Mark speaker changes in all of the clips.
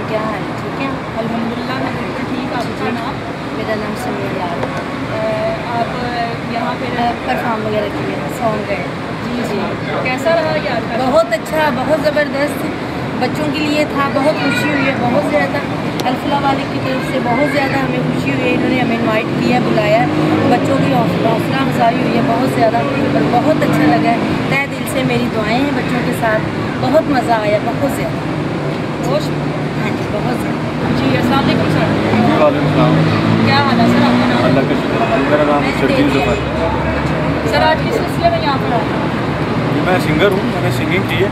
Speaker 1: क्या हाल है? ठीक है
Speaker 2: अल्हम्दुलिल्लाह, मैं बिल्कुल ठीक। आपका नाम?
Speaker 1: मेरा नाम समीर लाल।
Speaker 2: आप यहाँ पे
Speaker 1: परफॉर्म वगैरह किए हैं, सॉन्ग गए।
Speaker 2: जी जी, कैसा रहा ये आपका?
Speaker 1: बहुत अच्छा, बहुत ज़बरदस्त। बच्चों के लिए था, बहुत खुशी हुई है, बहुत ज़्यादा। अल्फला वाले की तरफ से बहुत ज़्यादा हमें खुशी हुई है। इन्होंने हमें इनवाइट किया, बुलाया, बच्चों की हौसला अफजाई हुई है बहुत ज़्यादा और बहुत अच्छा लगा है। तहे दिल से मेरी दुआएं हैं बच्चों के साथ। बहुत मज़ा आया, बहुत ज़्यादा। हाँ जी, बहुत ज़्यादा।
Speaker 2: जी, अस्सलाम वालेकुम सर।
Speaker 3: जी वालेकुम सलाम।
Speaker 2: क्या हाल है सर? आपका नाम?
Speaker 3: अल्लाह का शुक्र। मेरा नाम शर्जील ज़फ़र।
Speaker 2: सर आज किस सिलसिले में यहाँ पर आए?
Speaker 3: जी मैं सिंगर हूँ, मैंने सिंगिंग की है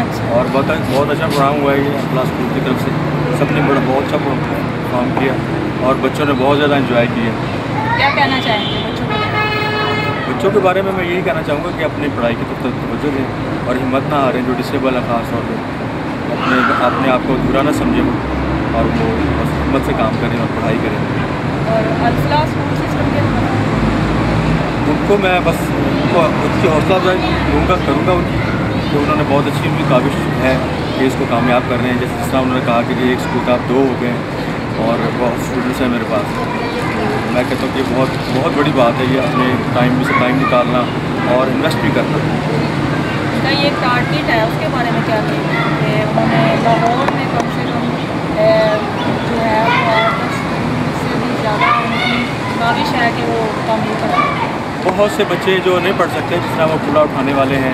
Speaker 2: अच्छा,
Speaker 3: और बहुत अच्छा प्रोग्राम हुआ है ये अपना स्कूल की तरफ से। सबने बहुत अच्छा परफॉर्म किया और बच्चों ने बहुत ज़्यादा इंजॉय किया।
Speaker 2: क्या कहना चाहेंगे बच्चों के बारे में?
Speaker 3: बच्चों के बारे में मैं यही कहना चाहूँगा कि अपनी पढ़ाई की तरफ तवज्जो दें और हिम्मत ना हारें। जो डिसेबल है ख़ास तौर पर अपने आप को अधूरा ना समझें वो, और वो बस हिम्मत से काम करें और पढ़ाई करें।
Speaker 2: और अल्फला स्कूल सिस्टम के बारे में?
Speaker 3: उनको मैं बस उनकी हौसला अफजाई करूँगा उनकी, कि उन्होंने बहुत अच्छी उनकी काविश है कि इसको कामयाब कर रहे हैं। जिस तरह उन्होंने कहा कि एक स्कूल का आप 2 हो गए और बहुत स्टूडेंट्स हैं मेरे पास। मैं कहता हूँ कि बहुत बड़ी बात है ये, अपने टाइम में से टाइम निकालना और इन्वेस्ट भी करना।
Speaker 2: उनका ये टारगेट है, उसके बारे में क्या कहेंगे? उन्होंने लाहौर में कम से कम जो है वो 10 से भी ज़्यादा उनकी काविश है कि वो तामील कराएं।
Speaker 3: बहुत से बच्चे जो नहीं पढ़ सकते, जिस तरह वो कूड़ा उठाने वाले हैं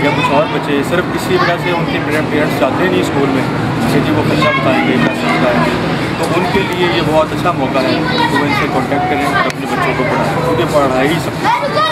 Speaker 3: या कुछ और बच्चे, सिर्फ इसी वजह से उनके पेरेंट्स चाहते नहीं स्कूल में कि जी वो खर्चा बताएँगे, पैसे बताएँगे। तो उनके लिए ये बहुत अच्छा मौका है कि वो इनसे कॉन्टेक्ट करें और अपने बच्चों को पढ़ाएँ, क्योंकि पढ़ाई ही सब कुछ है।